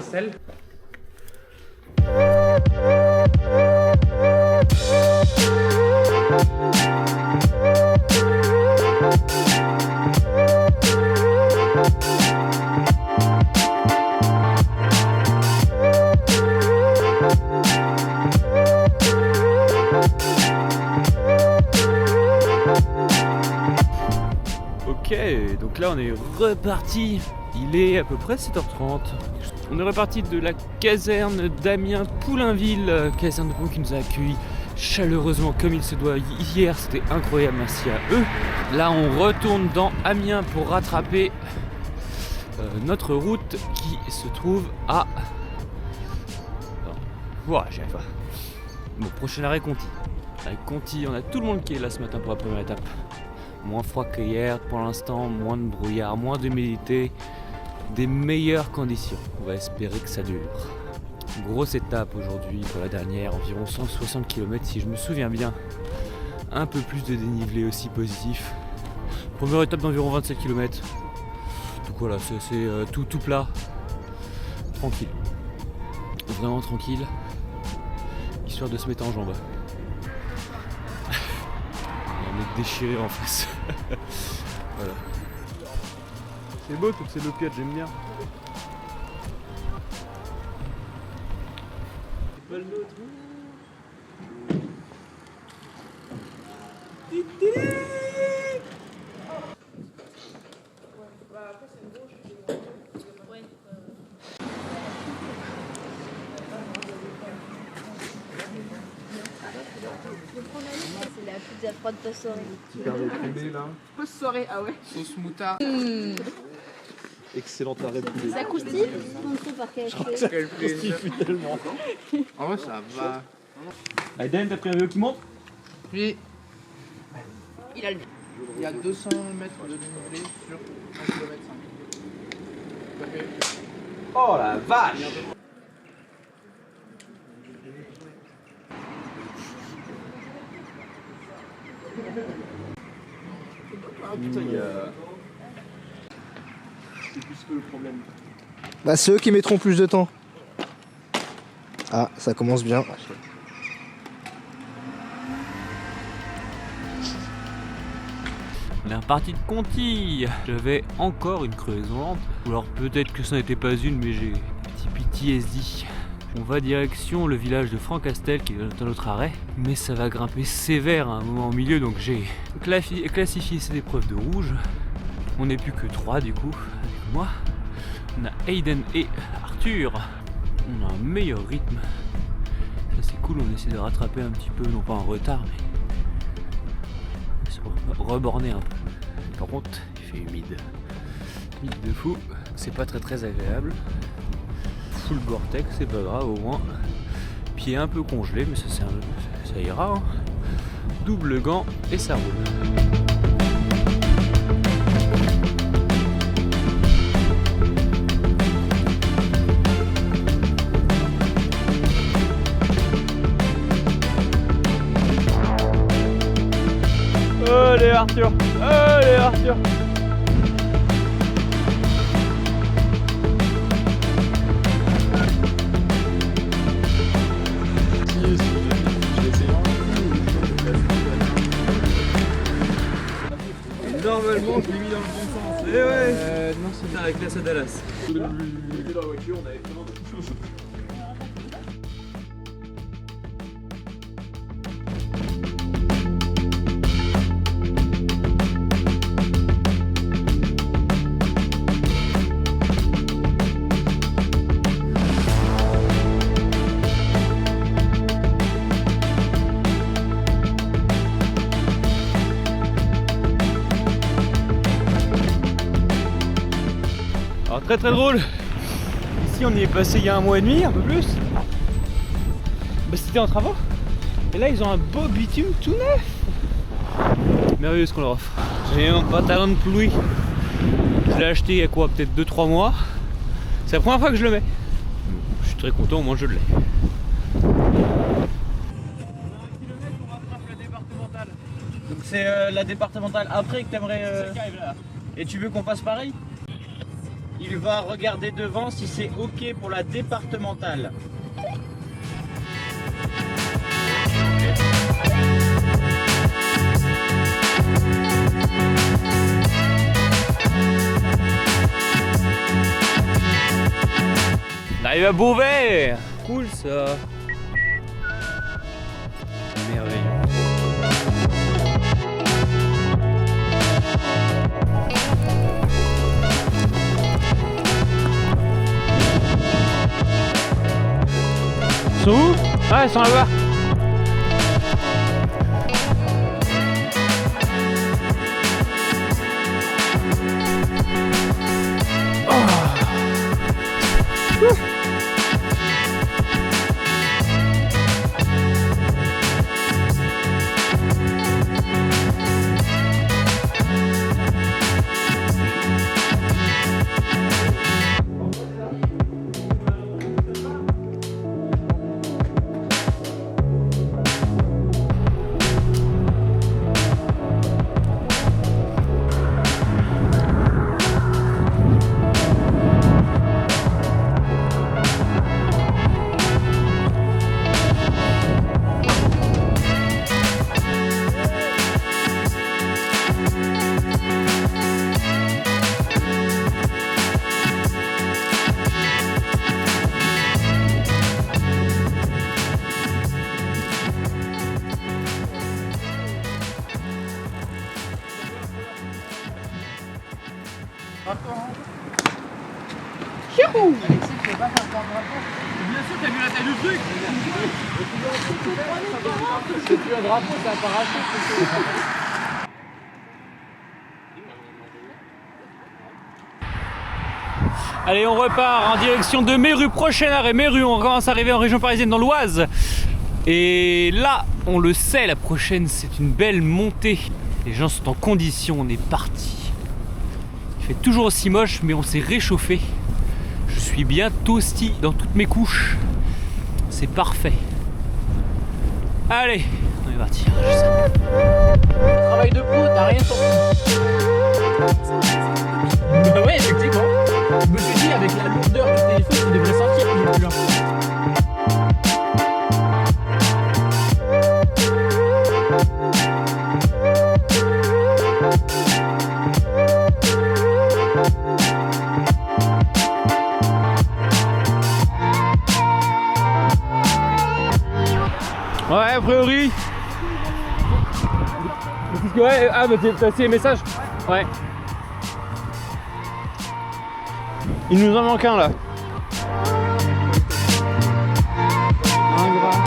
Sel. Ok, donc là on est reparti. Il est à peu près 7h30. On est reparti de la caserne d'Amiens-Poulainville, caserne de pompiers qui nous a accueillis chaleureusement comme il se doit. Hier c'était incroyable, merci à eux. Là on retourne dans Amiens pour rattraper notre route qui se trouve à... Ouah, j'y arrive pas. Bon, prochain arrêt Conti. Avec Conti, on a tout le monde qui est là ce matin pour la première étape. Moins froid que hier pour l'instant, moins de brouillard, moins d'humidité, des meilleures conditions. On va espérer que ça dure. Grosse étape aujourd'hui pour la dernière, environ 160 km si je me souviens bien. Un peu plus de dénivelé aussi positif. Première étape d'environ 27 km. Donc voilà, c'est tout plat. Tranquille. Vraiment tranquille. Histoire de se mettre en jambes. On est déchiré en face. Voilà. C'est beau toutes ces loquettes, j'aime bien. C'est pas le nôtre. C'est la pizza froide post-soirée. Super poulet là. Post-soirée, ah ouais. Sauce moutarde. Excellent arrêt de poulet. Ça croustille? Montré par KFC. Quel plaisir tellement. En vrai, ça va. Aiden, t'as pris un vélo qui monte? Oui. Il a le... Il y a 200 mètres de dénivelé sur 1 km 5. Oh la vache! Ah putain, il y a... C'est plus que le problème. Bah c'est eux qui mettront plus de temps. Ah, ça commence bien. On est reparti de Conti. J'avais encore une crevaison lente. Ou alors peut-être que ça n'était pas une, mais j'ai un petit PTSD. On va direction le village de Francastel qui est un autre arrêt. Mais ça va grimper sévère à un moment au milieu, donc j'ai classifié cette épreuve de rouge. On n'est plus que 3 du coup, avec moi. On a Aiden et Arthur. On a un meilleur rythme. Ça c'est cool, on essaie de rattraper un petit peu, non pas en retard, mais se reborner un peu. Par contre, il fait humide. Humide de fou, c'est pas très agréable. Full Gore-Tex, c'est pas grave, au moins. Pied un peu congelé, mais ça ira. Hein. Double gant et ça roule. Allez Arthur! Allez Arthur! Normalement je l'ai mis dans le bon sens. Eh ouais! Non, c'est ça avec la Sadalas. On était dans la voiture, on avait vraiment de choses. Alors très drôle, ici on y est passé il y a 1 mois et demi, un peu plus. Bah, c'était en travaux. Et là ils ont un beau bitume tout neuf. Merveilleux ce qu'on leur offre. J'ai mon pantalon de pluie. Je l'ai acheté il y a quoi, peut-être 2-3 mois. C'est la première fois que je le mets. Je suis très content, au moins je l'ai. c'est la départementale après que t'aimerais... Et tu veux qu'on fasse pareil? Il va regarder devant si c'est ok pour la départementale. On arrive à Beauvais. Cool ça. Merveilleux. Ils sont où? Ah, ils sont là-bas. Bien sûr, t'as vu la taille du truc. C'est plus un drapeau, c'est un parachute. Allez, on repart en direction de Méru. Prochain arrêt, Méru. On commence à arriver en région parisienne dans l'Oise. Et là, on le sait, la prochaine, c'est une belle montée. Les gens sont en condition, on est parti. Il fait toujours aussi moche, mais on s'est réchauffé. Je suis bien toasty dans toutes mes couches. C'est parfait. Allez, on est parti. Travail de pro, t'as rien sorti. Bah ouais, effectivement. Je me suis dit, avec la lourdeur du téléphone, il devrait sortir qu'il est plus là. Ouais, a priori. Ouais, ah, bah t'as aussi les messages. Ouais. Il nous en manque un là. Un gras.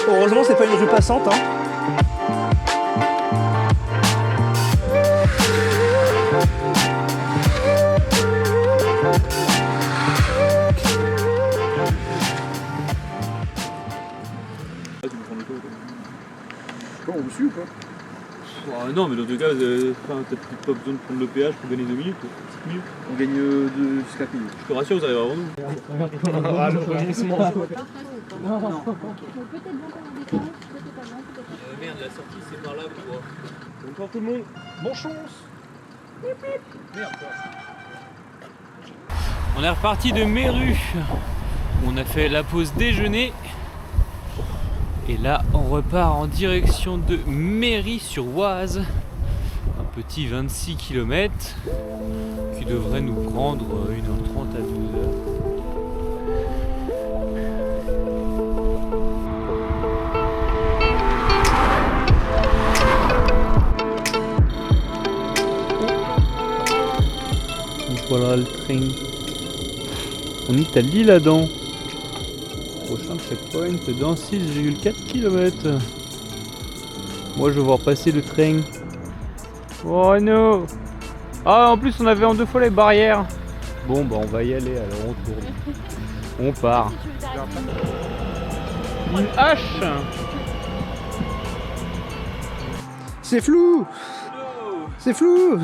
Heureusement, c'est pas une rue passante, hein. On me suit ou pas? Non, mais dans deux cas, t'as peut-être pas besoin de prendre le péage pour gagner 2 minutes. 6 minutes. On gagne jusqu'à payer. Je te rassure, vous arrivez avant nous. Merde, la sortie c'est par là pour. Bonsoir tout le monde. Bonne chance. Merde quoi. On est reparti de Méru. On a fait la pause déjeuner. Et là, on repart en direction de Méry-sur-Oise. Un petit 26 km qui devrait nous prendre 1h30 à 12h. Voilà le train. En Italie là-dedans. Prochain checkpoint dans 6,4 km. Moi je vais voir passer le train. Oh non. Ah en plus on avait en 2 fois les barrières. Bon bah on va y aller alors on tourne. On part. Une hache. C'est flou. C'est flou.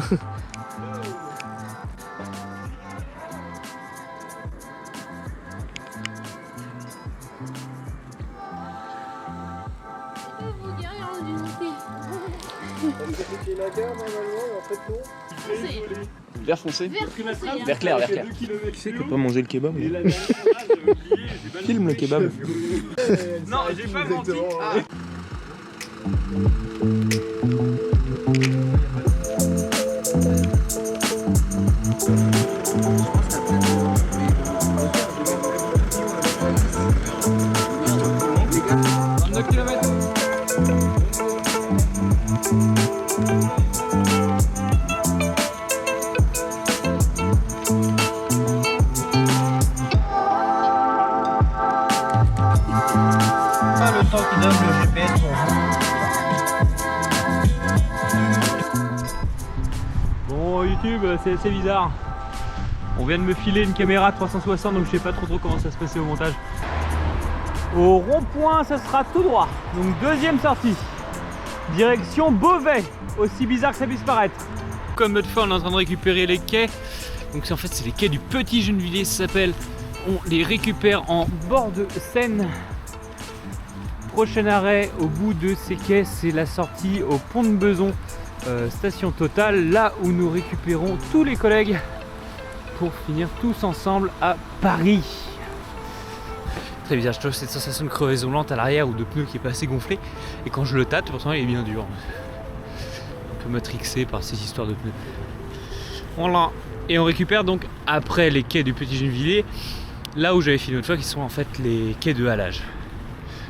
Vert foncé. Vert clair, vert clair. Tu sais qu'on peut pas manger le kebab. Filme le kebab. Non, j'ai pas menti. Pas le temps qui donne le GPS pour vous. Bon YouTube, c'est bizarre. On vient de me filer une caméra 360 donc je sais pas trop comment ça se passait au montage. Au rond-point ça sera tout droit. Donc deuxième sortie. Direction Beauvais. Aussi bizarre que ça puisse paraître. Comme notre fois on est en train de récupérer les quais. Donc en fait c'est les quais du Petit Gennevilliers, ça s'appelle. On les récupère en bord de Seine. Prochain arrêt au bout de ces quais, c'est la sortie au pont de Beson, station Total, là où nous récupérons tous les collègues pour finir tous ensemble à Paris. Très bizarre, je trouve cette sensation de crevaison lente à l'arrière ou de pneu qui est pas assez gonflé. Et quand je le tâte, pourtant il est bien dur. Un peu matrixé par ces histoires de pneus. Voilà. Et on récupère donc après les quais du Petit Gennevilliers, là où j'avais filmé l'autre fois, qui sont en fait les quais de halage.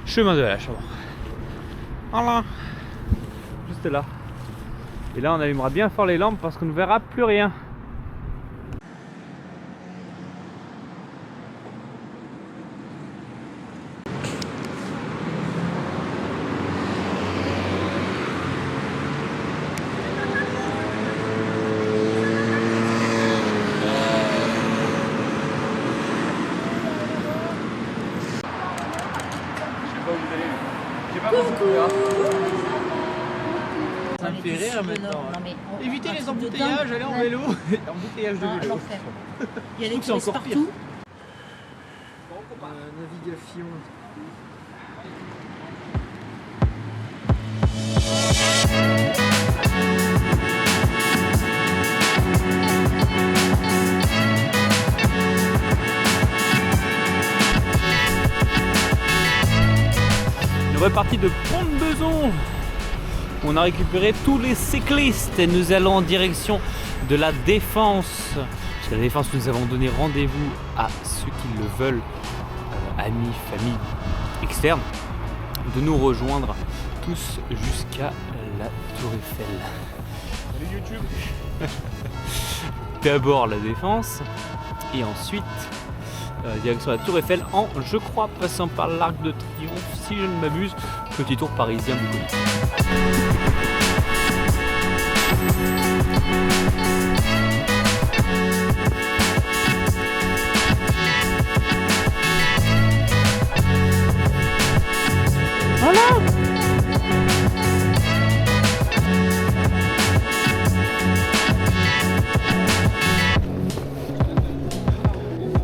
Chemin de halage, voilà. Juste là. Et là on allumera bien fort les lampes parce qu'on ne verra plus rien. Ça me fait rire maintenant. Évitez les embouteillages, allez en vélo. Embouteillage de vélo. Il y a des C'est encore pire. partout. Navigation. Une repartie de Pont de Beson. On a récupéré tous les cyclistes et nous allons en direction de la Défense. Parce qu'à la Défense, nous avons donné rendez-vous à ceux qui le veulent, amis, famille, externes, de nous rejoindre tous jusqu'à la Tour Eiffel. Salut YouTube. D'abord la Défense et ensuite direction la Tour Eiffel en, je crois, passant par l'Arc de Triomphe, si je ne m'abuse. Petit tour parisien bucolique. Voilà.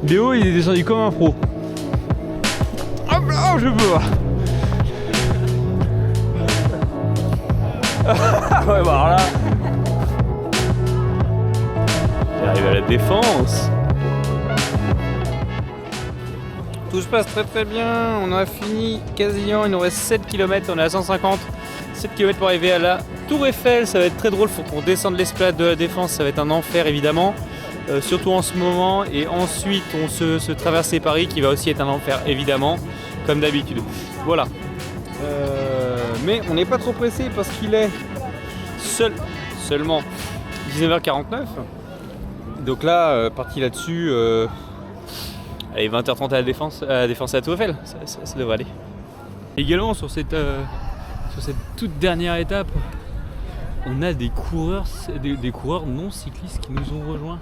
Léo il est descendu comme un pro. Hop là, je peux voir. Ouais bah alors là. J'arrive à la Défense. Tout se passe très très bien, on a fini quasiment, il nous reste 7 km, on est à 150. 7 km pour arriver à la Tour Eiffel, ça va être très drôle, faut qu'on descende l'esplanade de la Défense, ça va être un enfer évidemment. Surtout en ce moment, et ensuite on se traverser Paris qui va aussi être un enfer évidemment, comme d'habitude. Voilà. Mais on n'est pas trop pressé parce qu'il est seulement 19h49. Donc là, parti là-dessus, allez 20h30 à la Défense à la Tour Eiffel, ça devrait aller. Également sur cette toute dernière étape, on a des coureurs non cyclistes qui nous ont rejoints.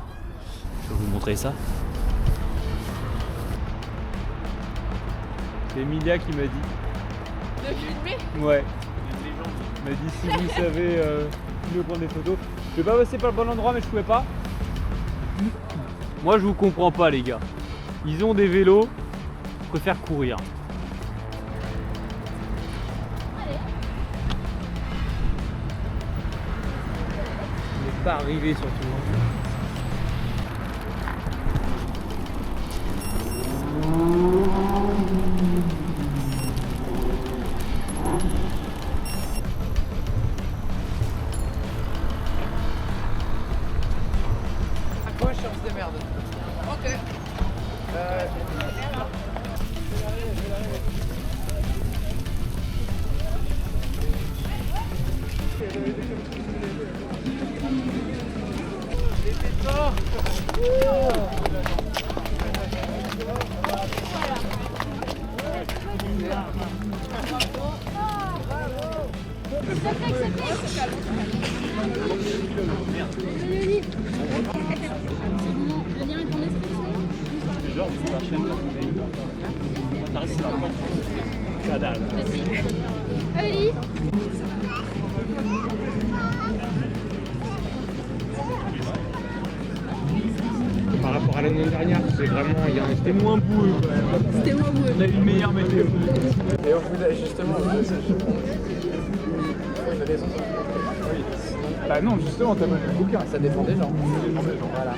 Je vais vous montrer ça. C'est Emilia qui m'a dit. De filmer ? Ouais. Elle m'a dit si vous savez mieux prendre des photos. Je vais pas passer par le bon endroit mais je pouvais pas. Moi je vous comprends pas les gars. Ils ont des vélos, je préfère courir. pas arriver surtout. Accroche, on se démerde. Ok. Le lien est en description. Allez. Par rapport à l'année dernière, c'est vraiment, c'était moins boueux. C'était moi ou On a eu une meilleure météo. Et on voulait justement. Bah non, justement, t'as pas le bouquin. Ça dépend des gens. Voilà.